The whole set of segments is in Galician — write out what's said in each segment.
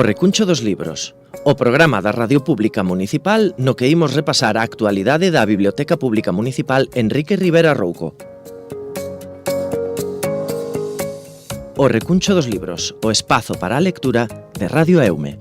O Recuncho dos Libros, o programa da Radio Pública Municipal no que imos repasar a actualidade da Biblioteca Pública Municipal Enrique Rivera Rouco. O Recuncho dos Libros, o espazo para a lectura de Radio Eume.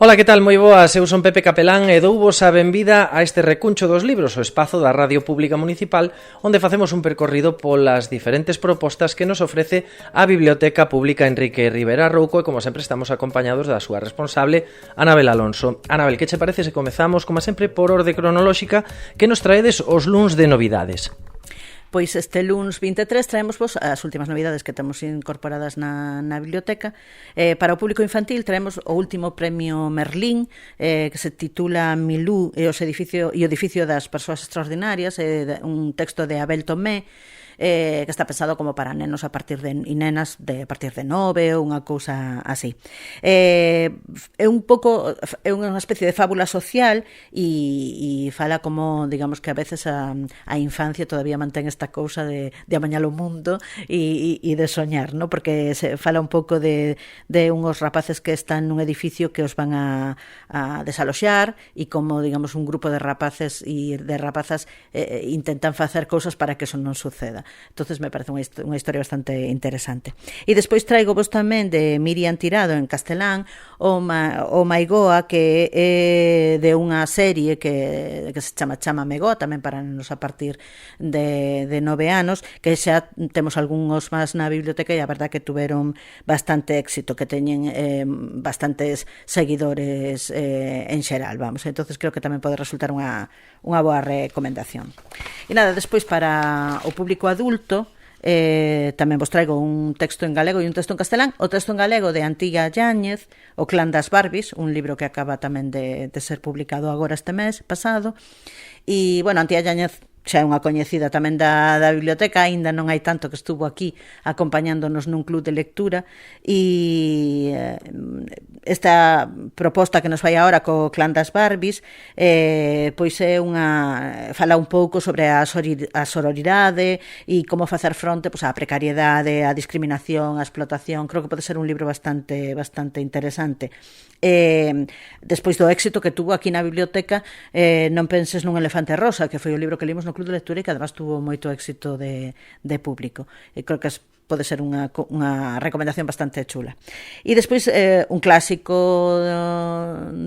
Ola, que tal? Moi boas, eu son Pepe Capelán e douvos a benvida a este Recuncho dos Libros, o espazo da Radio Pública Municipal, onde facemos un percorrido polas diferentes propostas que nos ofrece a Biblioteca Pública Enrique Rivera Rouco e, como sempre, estamos acompañados da súa responsable, Anabel Alonso. Anabel, que che parece se comezamos, como sempre, por orde cronolóxica, que nos traedes os luns de novidades? Pois este luns 23 traemos vos as últimas novidades que temos incorporadas na biblioteca. Para o público infantil traemos o último premio Merlín, que se titula Milú e o edificio das persoas extraordinarias, un texto de Abel Tomé, que está pensado como para nenos a partir de a partir de 9 ou unha cousa así. É unha especie de fábula social e fala como, digamos, que a veces a infancia todavía mantén esta cousa de amañar o mundo e de soñar, ¿no? Porque se fala un pouco de unhos rapaces que están nun edificio que os van a desaloxar e como, digamos, un grupo de rapaces e de rapazas intentan facer cousas para que eso non suceda. Entonces me parece unha historia bastante interesante. E despois traigo vos tamén de Miriam Tirado en castelán o Maigoa, que é de unha serie que se chama Megoa, tamén para nos a partir de 9 anos, que xa temos algúns máis na biblioteca e a verdad que tuveron bastante éxito, que teñen bastantes seguidores en xeral, vamos. Entonces creo que tamén pode resultar unha boa recomendación. E nada, despois para o público adulto tamén vos traigo un texto en galego e un texto en castelán. O texto en galego de Antía Yáñez, O clan das Barbies, un libro que acaba tamén de ser publicado agora este mes pasado. E, bueno, Antía Yáñez xa é unha coñecida tamén da biblioteca, aínda non hai tanto que estuvo aquí acompañándonos nun club de lectura, e esta proposta que nos fai agora co clan das Barbies pois é fala un pouco sobre a sororidade e como facer fronte pois, á precariedade, á discriminación, á explotación. Creo que pode ser un libro bastante interesante. Despois do éxito que tuvo aquí na biblioteca, Non penses nun elefante rosa, que foi o libro que limos no club de lectura e que además tuvo moito éxito de público. E creo que pode ser unha recomendación bastante chula. E despois un clásico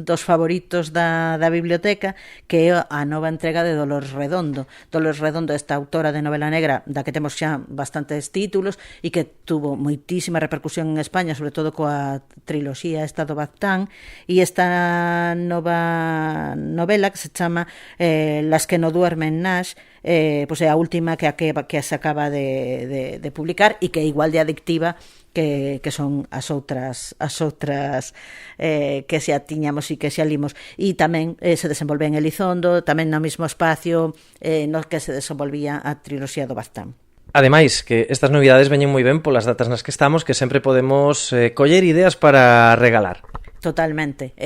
dos favoritos da biblioteca, que é a nova entrega de Dolores Redondo. Dolores Redondo é esta autora de novela negra da que temos xa bastantes títulos e que tuvo moitísima repercusión en España, sobre todo coa triloxía esta do Baztán, e esta nova novela que se chama Las que no duermen Nash, pois é a última que se acaba de publicar e que é igual de adictiva que son as outras que xa tiñamos e que xa limos, e tamén se desenvolve en Elizondo, tamén no mesmo espacio no que se desenvolvía a triloxía do Baztán. Ademais, que estas novidades veñen moi ben polas datas nas que estamos, que sempre podemos coller ideas para regalar. Totalmente.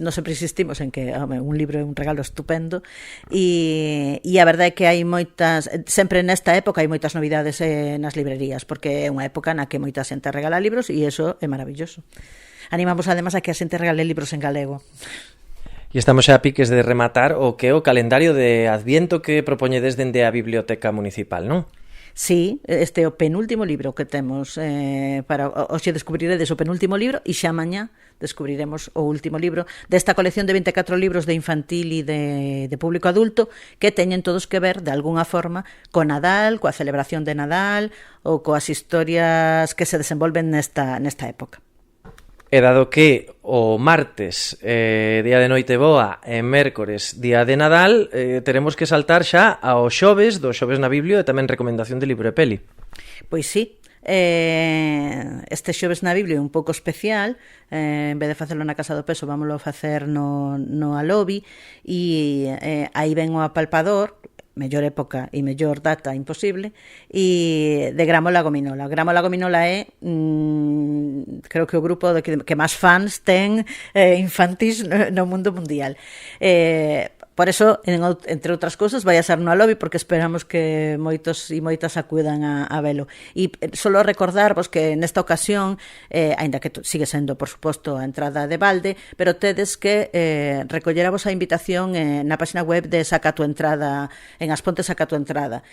Non sempre insistimos en que un libro é un regalo estupendo e a verdade é que hai moitas, sempre nesta época hai moitas novidades nas librerías, porque é unha época na que moita xente regala libros e iso é maravilloso. Animamos además a que a xente regale libros en galego. E estamos xa a piques de rematar o que é o calendario de Adviento que propoñedes dende a Biblioteca Municipal, non? Sí, este é o penúltimo libro que temos hoxe descubriredes o penúltimo libro e xa mañá descubriremos o último libro desta colección de 24 libros de infantil e de público adulto que teñen todos que ver de alguna forma co Nadal, coa celebración de Nadal ou coas historias que se desenvolven nesta época. E dado que o martes día de noite boa e mércores día de Nadal, teremos que saltar xa ao xoves, do xoves na Biblia, e tamén recomendación de libro e peli. Pois sí, este xoves na Biblia é un pouco especial, en vez de facelo na Casa do Peso vámoslo facer no Alobi, e aí ven o apalpador, mellor época e mellor data imposible, e de Gramola Gominola. Gramola Gominola é creo que o grupo que máis fans ten infantís no mundo mundial. por eso, entre outras cousas, vai a ser no Alobi, porque esperamos que moitos e moitas acudan a velo. E solo recordarvos que nesta ocasión, aínda que sigue sendo, por suposto, a entrada de balde, pero tedes que recoller a vosa invitación na página web de Saca tu Entrada, en Asponte Saca tu Entrada,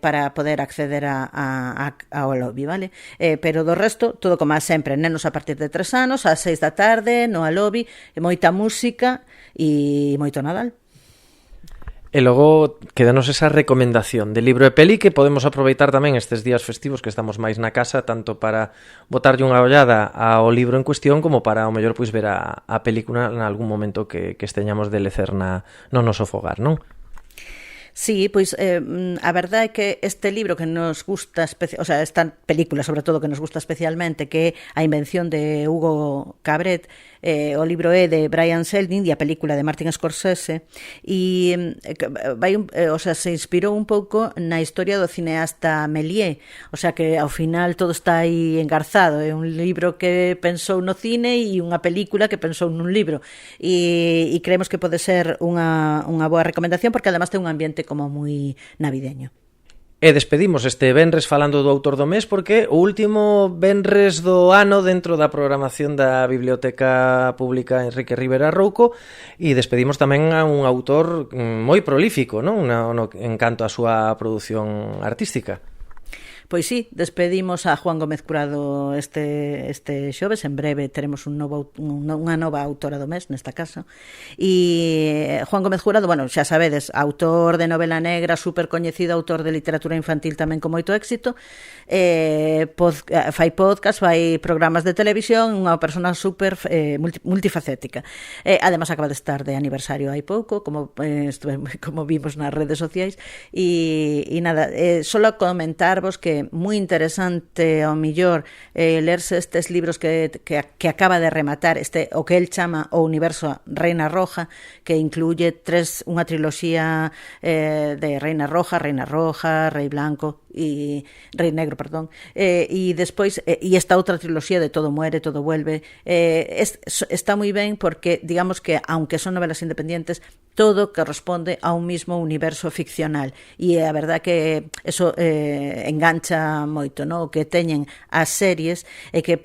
para poder acceder ao Alobi, vale? Pero do resto, todo como sempre, nenos a partir de 3 anos, ás 6 da tarde, no Alobi, moita música e moito Nadal. E logo quedanos esa recomendación de libro e peli que podemos aproveitar tamén estes días festivos que estamos máis na casa, tanto para botarlle unha ollada ao libro en cuestión como para ao mellor pois ver a película en algún momento que esteñamos de lecer no noso fogar, non? Sí, pois a verdade é que este libro que nos gusta, o sea, esta película sobre todo que nos gusta especialmente, que é A invención de Hugo Cabret, o libro é de Brian Seldin e a película de Martin Scorsese, e se inspirou un pouco na historia do cineasta Méliès, o sea que ao final todo está aí engarzado, é un libro que pensou no cine e unha película que pensou nun libro, e creemos que pode ser unha boa recomendación porque además ten un ambiente como moi navideño. E despedimos este venres falando do autor do mes porque o último venres do ano dentro da programación da Biblioteca Pública Enrique Rivera Rouco, e despedimos tamén a un autor moi prolífico, non? En canto á súa produción artística. Pois sí, despedimos a Juan Gómez Curado este xoves. En breve teremos unha nova autora do mes nesta casa. E Juan Gómez Curado, bueno, xa sabedes, autor de novela negra, super coñecido, autor de literatura infantil tamén con moito éxito, fai podcast, fai programas de televisión, unha persona super multifacética. Además acaba de estar de aniversario hai pouco, como vimos nas redes sociais, e nada, solo comentarvos que moi interesante ao millor lerse estes libros que acaba de rematar, o que el chama o universo Reina Roja, que incluye unha triloxía de Reina Roja, Rei Blanco e Rei Negro, perdón, e despois e esta outra triloxía de Todo muere, todo vuelve. Está moi ben porque digamos que aunque son novelas independientes, todo corresponde a un mismo universo ficcional, e a verdad que eso engancha moito, no? O que teñen as series é que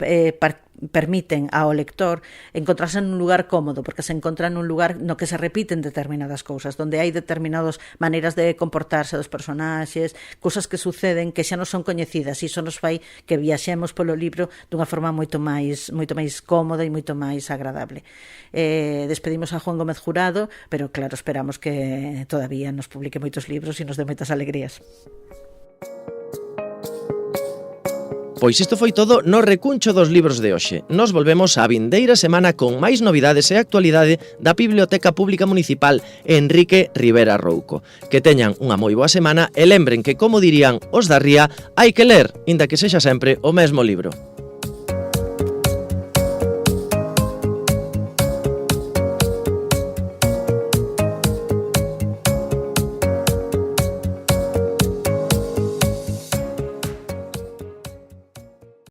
permiten ao lector encontrarse nun lugar cómodo, porque se encontra nun lugar no que se repiten determinadas cousas, donde hai determinadas maneiras de comportarse dos personaxes, cousas que suceden que xa non son coñecidas, e iso nos fai que viaxemos polo libro dunha forma moito máis cómoda e moito máis agradable. Despedimos a Juan Gómez Jurado, pero claro, esperamos que todavía nos publique moitos libros e nos dé moitas alegrías. Pois isto foi todo no recuncho dos libros de hoxe. Nos volvemos a vindeira semana con máis novidades e actualidade da Biblioteca Pública Municipal Enrique Rivera Rouco. Que teñan unha moi boa semana e lembren que, como dirían os da Ría, hai que ler, inda que sexa sempre o mesmo libro.